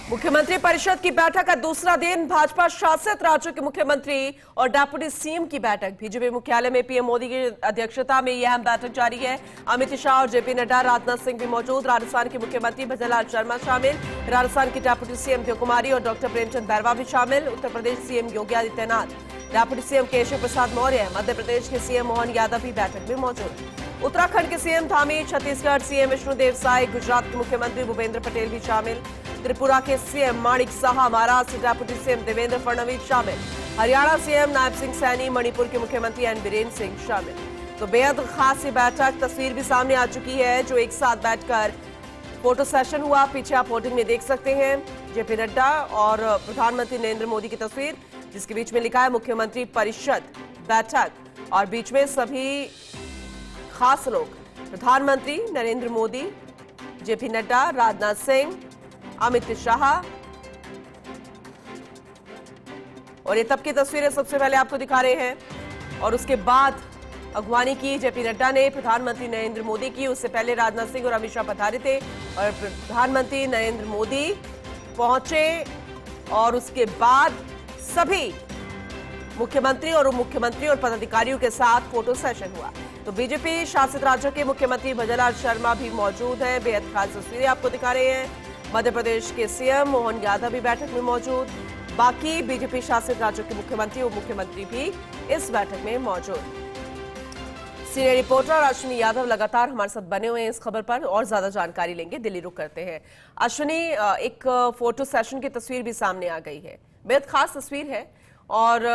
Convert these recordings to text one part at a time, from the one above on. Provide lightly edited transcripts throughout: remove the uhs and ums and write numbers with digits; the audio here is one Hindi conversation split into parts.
मुख्यमंत्री परिषद की बैठक का दूसरा दिन भाजपा शासित राज्यों के मुख्यमंत्री और डिप्टी सीएम की बैठक। बीजेपी मुख्यालय में पीएम मोदी की अध्यक्षता में यह अहम बैठक जारी है। अमित शाह और जेपी नड्डा, राजनाथ सिंह भी मौजूद। राजस्थान के मुख्यमंत्री भजनलाल शर्मा शामिल, राजस्थान की डिप्टी सीएम देव कुमारी और डॉक्टर प्रेमचंद बैरवा भी शामिल। Uttar Pradesh CM Yogi Adityanath, deputy CM Keshav Prasad Maurya, Madhya Pradesh के सीएम मोहन यादव भी बैठक में मौजूद। उत्तराखंड के सीएम धामी, छत्तीसगढ़ सीएम विष्णुदेव साय, गुजरात के मुख्यमंत्री भूपेंद्र पटेल भी शामिल। त्रिपुरा के सीएम माणिक साहा, महाराष्ट्र डिप्टी सीएम देवेंद्र फडणवीस शामिल। हरियाणा सीएम नायब सिंह सैनी, मणिपुर के मुख्यमंत्री एन बीरेन सिंह शामिल। तो बेहद खास ये बैठक, तस्वीर भी सामने आ चुकी है जो एक साथ बैठकर फोटो सेशन हुआ। पीछे आप होर्डिंग में देख सकते हैं जेपी नड्डा और प्रधानमंत्री नरेंद्र मोदी की तस्वीर, जिसके बीच में लिखा है मुख्यमंत्री परिषद बैठक, और बीच में सभी खास लोग, प्रधानमंत्री नरेंद्र मोदी, जेपी नड्डा, राजनाथ सिंह, अमित शाह। और ये तब की तस्वीरें सबसे पहले आपको दिखा रहे हैं, और उसके बाद अगवानी की जेपी नड्डा ने, प्रधानमंत्री नरेंद्र मोदी की। उससे पहले राजनाथ सिंह और अमित शाह पधारे थे और प्रधानमंत्री नरेंद्र मोदी पहुंचे, और उसके बाद सभी मुख्यमंत्री और उप मुख्यमंत्री और पदाधिकारियों के साथ फोटो सेशन हुआ। तो बीजेपी शासित राज्यों के मुख्यमंत्री भजनलाल शर्मा भी मौजूद हैं। बेहद खास तस्वीरें आपको दिखा रहे हैं। मध्य प्रदेश के सीएम मोहन यादव भी बैठक में मौजूद। बाकी बीजेपी शासित राज्यों के मुख्यमंत्री और मुख्यमंत्री भी इस बैठक में मौजूद। सीनियर रिपोर्टर अश्विनी यादव लगातार हमारे साथ बने हुए हैं इस खबर पर, और ज्यादा जानकारी लेंगे। दिल्ली रुक करते हैं। अश्विनी, एक फोटो सेशन की तस्वीर भी सामने आ गई है, बेहद खास तस्वीर है, और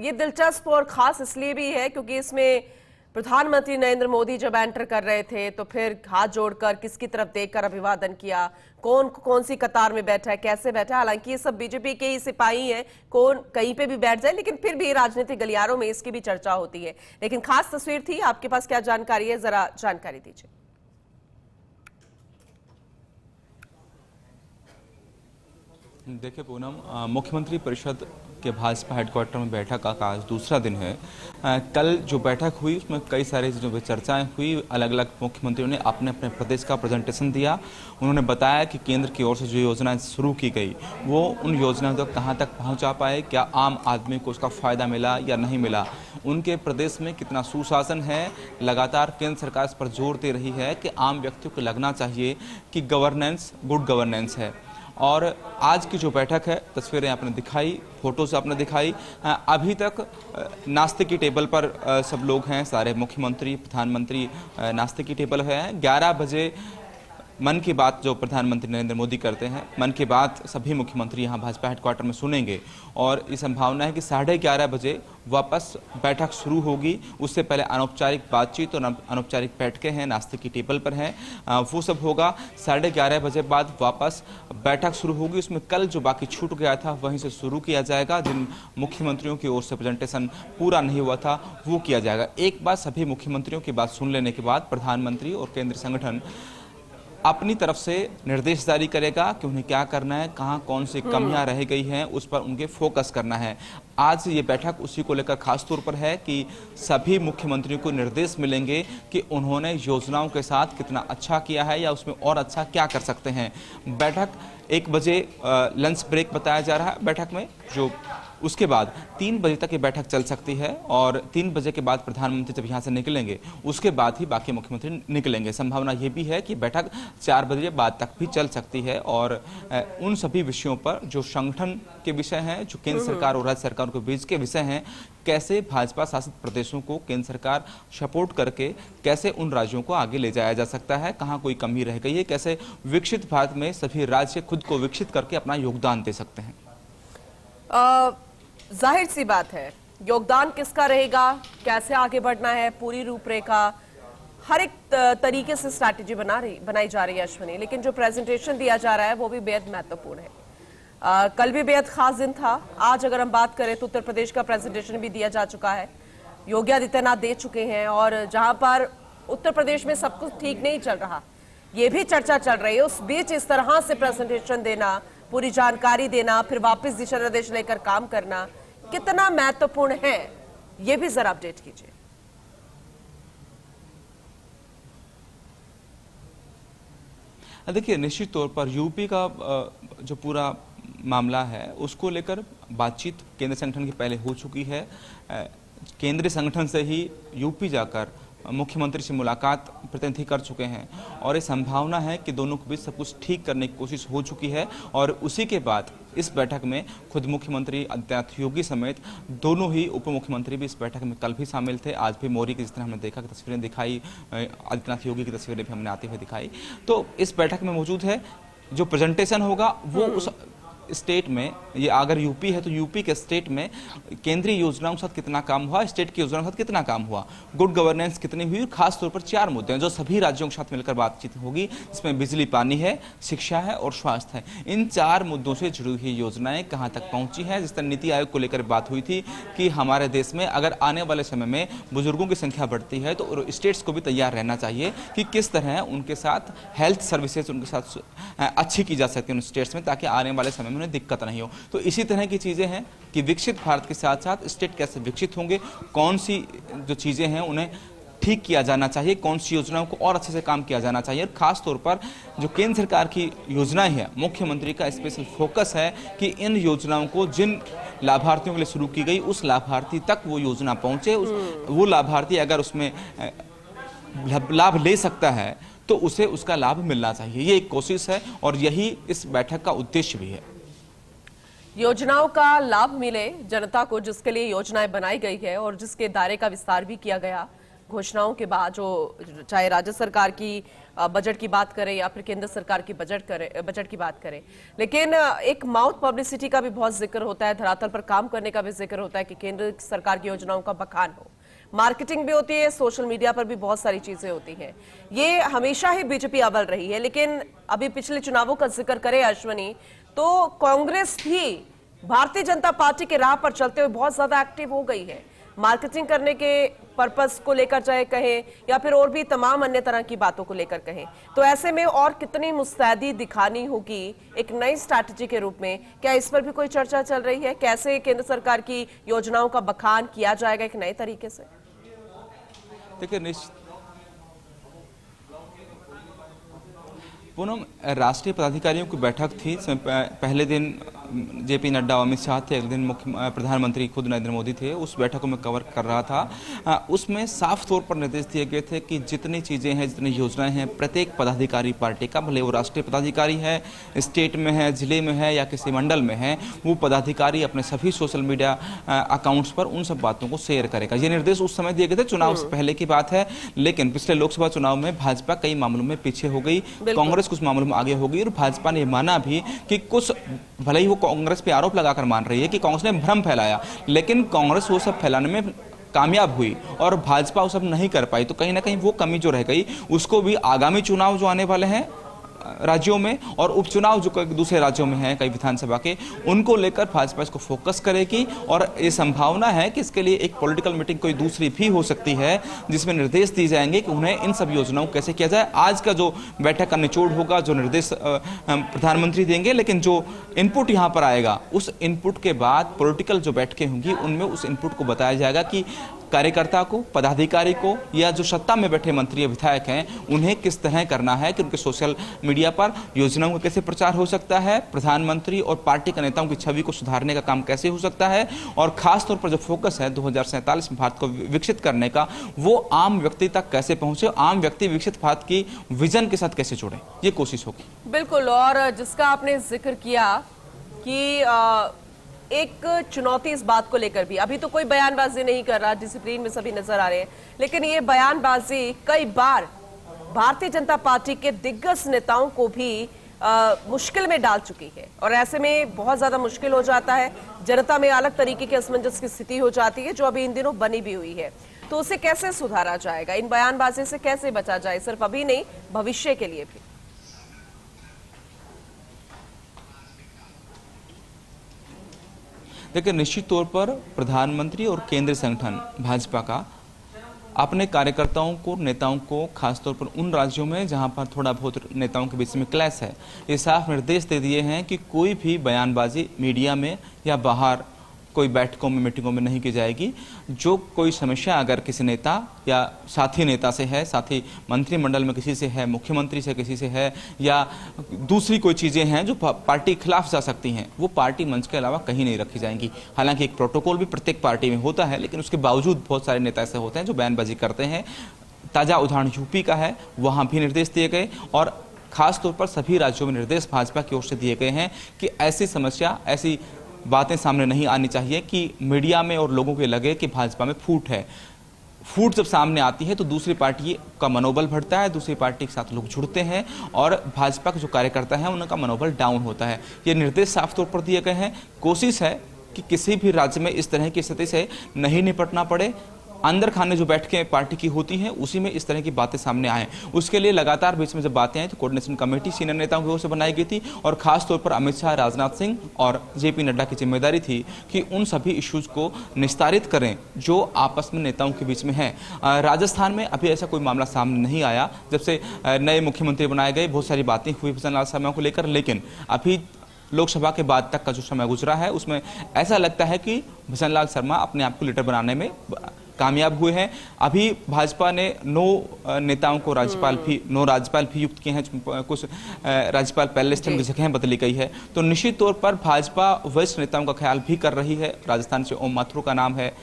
ये दिलचस्प और खास इसलिए भी है क्योंकि इसमें प्रधानमंत्री नरेंद्र मोदी जब एंटर कर रहे थे तो फिर हाथ जोड़कर किसकी तरफ देखकर अभिवादन किया, कौन सी कतार में बैठा है, कैसे बैठा है। हालांकि ये सब बीजेपी के ही सिपाही हैं, कौन कहीं पे भी बैठ जाए, लेकिन फिर भी राजनीतिक गलियारों में इसकी भी चर्चा होती है। लेकिन खास तस्वीर थी, आपके पास क्या जानकारी है, जरा जानकारी दीजिए। देखिए पूनम, मुख्यमंत्री परिषद के भाजपा हेडक्वार्टर में बैठक का आज दूसरा दिन है। कल जो बैठक हुई उसमें कई सारी जो चर्चाएं हुई, अलग अलग मुख्यमंत्रियों ने अपने अपने प्रदेश का प्रेजेंटेशन दिया। उन्होंने बताया कि केंद्र की ओर से जो योजनाएं शुरू की गई वो उन योजनाओं तक कहां तक पहुंचा पाए, क्या आम आदमी को उसका फायदा मिला या नहीं मिला, उनके प्रदेश में कितना सुशासन है। लगातार केंद्र सरकार इस पर जोर दे रही है कि आम व्यक्तियों को लगना चाहिए कि गवर्नेंस गुड गवर्नेंस है। और आज की जो बैठक है, तस्वीरें आपने दिखाई, फोटोज आपने दिखाई, अभी तक नाश्ते की टेबल पर सब लोग हैं, सारे मुख्यमंत्री प्रधानमंत्री नाश्ते की टेबल है। 11 बजे मन की बात जो प्रधानमंत्री नरेंद्र मोदी करते हैं, मन की बात सभी मुख्यमंत्री यहाँ भाजपा हेडक्वार्टर में सुनेंगे, और ये संभावना है कि 11:30 बजे वापस बैठक शुरू होगी। उससे पहले अनौपचारिक बातचीत और अनौपचारिक बैठकें हैं, नाश्ते की टेबल पर हैं, वो सब होगा। 11:30 बजे बाद वापस बैठक शुरू होगी। उसमें कल जो बाकी छूट गया था वहीं से शुरू किया जाएगा। जिन मुख्यमंत्रियों की ओर से प्रेजेंटेशन पूरा नहीं हुआ था वो किया जाएगा। एक बार सभी मुख्यमंत्रियों की बात सुन लेने के बाद प्रधानमंत्री और केंद्रीय संगठन अपनी तरफ से निर्देश जारी करेगा कि उन्हें क्या करना है, कहां कौन सी कमियां रह गई हैं, उस पर उनके फोकस करना है। आज ये बैठक उसी को लेकर खास तौर पर है कि सभी मुख्यमंत्रियों को निर्देश मिलेंगे कि उन्होंने योजनाओं के साथ कितना अच्छा किया है या उसमें और अच्छा क्या कर सकते हैं। बैठक 1 बजे लंच ब्रेक बताया जा रहा है बैठक में, जो उसके बाद 3 बजे तक ये बैठक चल सकती है, और 3 बजे के बाद प्रधानमंत्री जब यहाँ से निकलेंगे उसके बाद ही बाकी मुख्यमंत्री निकलेंगे। संभावना ये भी है कि बैठक 4 बजे बाद तक भी चल सकती है, और उन सभी विषयों पर जो संगठन के विषय हैं, जो केंद्र सरकार और राज्य सरकार के बीच के विषय हैं, कैसे भाजपा शासित प्रदेशों को केंद्र सरकार सपोर्ट करके कैसे उन राज्यों को आगे ले जाया जा सकता है, कहाँ कोई कमी रह गई है, कैसे विकसित भारत में सभी राज्य खुद को विकसित करके अपना योगदान दे सकते हैं। जाहिर सी बात है, योगदान किसका रहेगा, कैसे आगे बढ़ना है, पूरी रूपरेखा, हर एक तरीके से स्ट्रैटेजी बनाई जा रही है अश्विनी। लेकिन जो प्रेजेंटेशन दिया जा रहा है वो भी बेहद महत्वपूर्ण है। कल भी बेहद खास दिन था। आज अगर हम बात करें तो उत्तर प्रदेश का प्रेजेंटेशन भी दिया जा चुका है, योगी आदित्यनाथ दे चुके हैं, और जहां पर उत्तर प्रदेश में सब कुछ ठीक नहीं चल रहा, ये भी चर्चा चल रही है, उस बीच इस तरह से प्रेजेंटेशन देना, पूरी जानकारी देना, फिर वापस दिशा निर्देश लेकर काम करना कितना महत्वपूर्ण है, ये भी जरा अपडेट कीजिए। देखिए, निश्चित तौर पर यूपी का जो पूरा मामला है उसको लेकर बातचीत केंद्र संगठन की पहले हो चुकी है। केंद्रीय संगठन से ही यूपी जाकर मुख्यमंत्री से मुलाकात प्रतिनिधि कर चुके हैं और ये संभावना है कि दोनों के बीच सब कुछ ठीक करने की कोशिश हो चुकी है। और उसी के बाद इस बैठक में खुद मुख्यमंत्री आदित्यनाथ योगी समेत दोनों ही उप मुख्यमंत्री भी इस बैठक में कल भी शामिल थे। आज भी मौर्य की जिस तरह हमने देखा कि तस्वीरें दिखाई, आदित्यनाथ योगी की तस्वीरें भी हमने आते हुए दिखाई। तो इस बैठक में मौजूद है, जो प्रेजेंटेशन होगा वो उस स्टेट में, ये अगर यूपी है तो यूपी के स्टेट में केंद्रीय योजनाओं के साथ कितना काम हुआ, स्टेट की योजनाओं के साथ कितना काम हुआ, गुड गवर्नेंस कितनी हुई, और खास तौर पर 4 मुद्दे हैं जो सभी राज्यों के साथ मिलकर बातचीत होगी। इसमें बिजली पानी है, शिक्षा है और स्वास्थ्य है। इन 4 मुद्दों से जुड़ी हुई योजनाएं कहां तक पहुंची हैं। जिस तरह नीति आयोग को लेकर बात हुई थी कि हमारे देश में अगर आने वाले समय में बुजुर्गों की संख्या बढ़ती है तो स्टेट्स को भी तैयार रहना चाहिए कि किस तरह उनके साथ हेल्थ सर्विसेज उनके साथ अच्छी की जा सकती है उन स्टेट्स में, ताकि आने वाले समय में उन्हें दिक्कत नहीं हो। तो इसी तरह की चीजें हैं कि विकसित भारत के साथ साथ स्टेट कैसे विकसित होंगे, कौन सी जो चीजें हैं उन्हें ठीक किया जाना चाहिए, कौन सी योजनाओं को और अच्छे से काम किया जाना चाहिए। और खास तौर पर जो केंद्र सरकार की योजनाएं हैं, मुख्यमंत्री का स्पेशल फोकस है कि इन योजनाओं को जिन लाभार्थियों के लिए शुरू की गई उस लाभार्थी तक वो योजना पहुंचे। वो लाभार्थी अगर उसमें लाभ ले सकता है तो उसे उसका लाभ मिलना चाहिए। ये एक कोशिश है और यही इस बैठक का उद्देश्य भी है। योजनाओं का लाभ मिले जनता को, जिसके लिए योजनाएं बनाई गई है और जिसके दायरे का विस्तार भी किया गया घोषणाओं के बाद, जो चाहे राज्य सरकार की बजट की बात करें या फिर केंद्र सरकार की बजट की बात करें। लेकिन एक माउथ पब्लिसिटी का भी बहुत जिक्र होता है, धरातल पर काम करने का भी जिक्र होता है कि केंद्र सरकार की योजनाओं का बखान हो। मार्केटिंग भी होती है, सोशल मीडिया पर भी बहुत सारी चीजें होती हैं। ये हमेशा ही बीजेपी अव्वल रही है। लेकिन अभी पिछले चुनावों का जिक्र करें अश्वनी, तो कांग्रेस भी भारतीय जनता पार्टी के राह पर चलते हुए बहुत ज्यादा एक्टिव हो गई है, मार्केटिंग करने के पर्पस को लेकर चाहे कहें या फिर और भी तमाम अन्य तरह की बातों को लेकर कहें। तो ऐसे में और कितनी मुस्तैदी दिखानी होगी एक नई स्ट्रैटेजी के रूप में? क्या इस पर भी कोई चर्चा चल रही है? कैसे केंद्र सरकार की योजनाओं का बखान किया जाएगा एक नए तरीके से? देखिए, पूनम, राष्ट्रीय पदाधिकारियों की बैठक थी। पहले दिन जेपी नड्डा, अमित शाह थे, अगले दिन प्रधानमंत्री खुद नरेंद्र मोदी थे। उस बैठक को मैं कवर कर रहा था। उसमें साफ तौर पर निर्देश दिए गए थे कि जितनी चीज़ें हैं, जितनी योजनाएं हैं, प्रत्येक पदाधिकारी पार्टी का, भले वो राष्ट्रीय पदाधिकारी है, स्टेट में है, जिले में है या किसी मंडल में है, वो पदाधिकारी अपने सभी सोशल मीडिया अकाउंट्स पर उन सब बातों को शेयर करेगा। ये निर्देश उस समय दिए गए थे, चुनाव से पहले की बात है। लेकिन पिछले लोकसभा चुनाव में भाजपा कई मामलों में पीछे हो गई, कांग्रेस कुछ मामलों में आगे हो गई और भाजपा ने माना भी कि कुछ, भले ही वो कांग्रेस पे आरोप लगाकर मान रही है कि कांग्रेस ने भ्रम फैलाया, लेकिन कांग्रेस वो सब फैलाने में कामयाब हुई और भाजपा वो सब नहीं कर पाई। तो कहीं ना कहीं वो कमी जो रह गई उसको भी आगामी चुनाव जो आने वाले हैं राज्यों में और उपचुनाव जो दूसरे राज्यों में हैं कई विधानसभा के, उनको लेकर भाजपा इसको फोकस करेगी। और ये संभावना है कि इसके लिए एक पॉलिटिकल मीटिंग कोई दूसरी भी हो सकती है जिसमें निर्देश दिए जाएंगे कि उन्हें इन सब योजनाओं को कैसे किया जाए। आज का जो बैठक का निचोड़ होगा, जो निर्देश प्रधानमंत्री देंगे, लेकिन जो इनपुट यहाँ पर आएगा उस इनपुट के बाद पॉलिटिकल जो बैठकें होंगी उनमें उस इनपुट को बताया जाएगा कि कार्यकर्ता को, पदाधिकारी को या जो सत्ता में बैठे मंत्री या विधायक हैं उन्हें किस तरह करना है कि उनके सोशल मीडिया पर योजनाओं का कैसे प्रचार हो सकता है, प्रधानमंत्री और पार्टी के नेताओं की छवि को सुधारने का काम कैसे हो सकता है, और खास तौर पर जो फोकस है 2047 में भारत को विकसित करने का, वो आम व्यक्ति तक कैसे पहुंचे, आम व्यक्ति विकसित भारत की विजन के साथ कैसे जुड़े, ये कोशिश होगी। बिल्कुल। और जिसका आपने जिक्र किया कि एक चुनौती इस बात को लेकर भी, अभी तो कोई बयानबाजी नहीं कर रहा, डिसिप्लिन में सभी नजर आ रहे हैं, लेकिन ये बयानबाजी कई बार भारतीय जनता पार्टी के दिग्गज नेताओं को भी मुश्किल में डाल चुकी है। और ऐसे में बहुत ज्यादा मुश्किल हो जाता है, जनता में अलग तरीके के असमंजस की स्थिति हो जाती है जो अभी इन दिनों बनी भी हुई है। तो उसे कैसे सुधारा जाएगा, इन बयानबाजी से कैसे बचा जाए, सिर्फ अभी नहीं भविष्य के लिए भी? देखिए, निश्चित तौर पर प्रधानमंत्री और केंद्रीय संगठन भाजपा का अपने कार्यकर्ताओं को, नेताओं को, खासतौर पर उन राज्यों में जहां पर थोड़ा बहुत नेताओं के बीच में क्लैश है, ये साफ निर्देश दे दिए हैं कि कोई भी बयानबाजी मीडिया में या बाहर कोई बैठकों में मीटिंगों में नहीं की जाएगी। जो कोई समस्या अगर किसी नेता या साथी नेता से है, साथी मंत्रिमंडल में किसी से है, मुख्यमंत्री से किसी से है, या दूसरी कोई चीज़ें हैं जो पार्टी के खिलाफ जा सकती हैं, वो पार्टी मंच के अलावा कहीं नहीं रखी जाएंगी। हालांकि एक प्रोटोकॉल भी प्रत्येक पार्टी में होता है, लेकिन उसके बावजूद बहुत सारे नेता ऐसे होते हैं जो बयानबाजी करते हैं। ताज़ा उदाहरण यूपी का है, वहाँ भी निर्देश दिए गए और खास तौर पर सभी राज्यों में निर्देश भाजपा की ओर से दिए गए हैं कि ऐसी समस्या, ऐसी बातें सामने नहीं आनी चाहिए कि मीडिया में और लोगों के लगे कि भाजपा में फूट है। फूट जब सामने आती है तो दूसरी पार्टी का मनोबल बढ़ता है, दूसरी पार्टी के साथ लोग जुड़ते हैं और भाजपा के जो कार्यकर्ता हैं उनका मनोबल डाउन होता है। ये निर्देश साफ तौर पर दिए गए हैं। कोशिश है कि किसी भी राज्य में इस तरह की स्थिति से नहीं निपटना पड़े। अंदर खाने जो बैठकें पार्टी की होती हैं उसी में इस तरह की बातें सामने आएँ, उसके लिए लगातार बीच में जब बातें आई तो कोऑर्डिनेशन कमेटी सीनियर नेताओं की ओर से बनाई गई थी और खास तौर पर अमित शाह, राजनाथ सिंह और जेपी नड्डा की जिम्मेदारी थी कि उन सभी इश्यूज को निस्तारित करें जो आपस में नेताओं के बीच में है। राजस्थान में अभी ऐसा कोई मामला सामने नहीं आया। जब से नए मुख्यमंत्री बनाए गए बहुत सारी बातें हुई भजन लाल शर्मा को लेकर, लेकिन अभी लोकसभा के बाद तक का जो समय गुजरा है उसमें ऐसा लगता है कि भजन लाल शर्मा अपने आप को लीडर बनाने में कामयाब हुए हैं। अभी भाजपा ने 9 नेताओं को राज्यपाल भी नियुक्त किए हैं, कुछ राज्यपाल पहले से उनकी जगह बदली गई है। तो निश्चित तौर पर भाजपा वरिष्ठ नेताओं का ख्याल भी कर रही है। राजस्थान से ओम माथुर का नाम है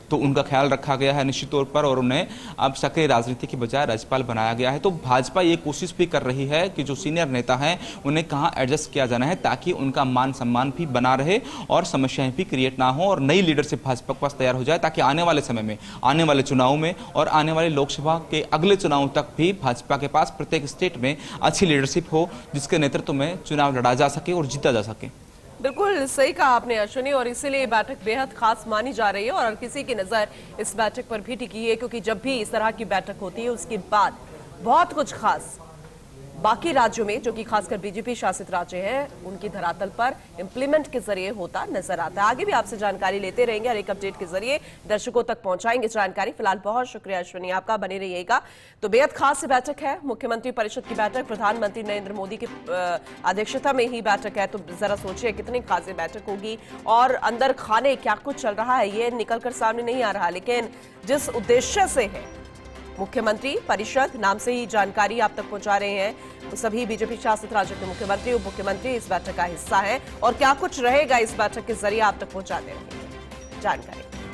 तो उनका ख्याल रखा गया है निश्चित तौर पर और उन्हें अब सक्रिय राजनीति की बजाय राज्यपाल बनाया गया है। तो भाजपा ये कोशिश भी कर रही है कि जो सीनियर नेता हैं उन्हें कहाँ एडजस्ट किया जाना है ताकि उनका मान सम्मान भी बना रहे और समस्याएं भी क्रिएट ना हो और नई लीडरशिप भाजपा के पास तैयार हो जाए ताकि आने वाले समय में, आने वाले चुनाव में और आने वाले लोकसभा के अगले चुनाव तक भी भाजपा के पास प्रत्येक स्टेट में अच्छी लीडरशिप हो जिसके नेतृत्व में चुनाव लड़ा जा सके और जीता जा सके। बिल्कुल सही कहा आपने अश्विनी, और इसीलिए ये बैठक बेहद खास मानी जा रही है और हर किसी की नजर इस बैठक पर भी टिकी है क्योंकि जब भी इस तरह की बैठक होती है उसके बाद बहुत कुछ खास बाकी राज्यों में जो कि खासकर बीजेपी शासित राज्य हैं उनकी धरातल पर इंप्लीमेंट के जरिए होता नजर आता है। आगे भी आपसे जानकारी लेते रहेंगे, हर एक अपडेट के जरिए दर्शकों तक पहुंचाएंगे जानकारी। फिलहाल बहुत शुक्रिया अश्विनी आपका, बने रहिएगा। तो बेहद खास बैठक है, मुख्यमंत्री परिषद की बैठक, प्रधानमंत्री नरेंद्र मोदी की अध्यक्षता में ही बैठक है। तो जरा सोचिए कितनी खास बैठक होगी और अंदर खाने क्या कुछ चल रहा है ये निकलकर सामने नहीं आ रहा, लेकिन जिस उद्देश्य से है मुख्यमंत्री परिषद नाम से ही जानकारी आप तक पहुंचा रहे हैं तो सभी बीजेपी शासित राज्यों के मुख्यमंत्री, उप मुख्यमंत्री इस बैठक का हिस्सा है और क्या कुछ रहेगा इस बैठक के जरिए आप तक पहुंचाते रहेंगे जानकारी।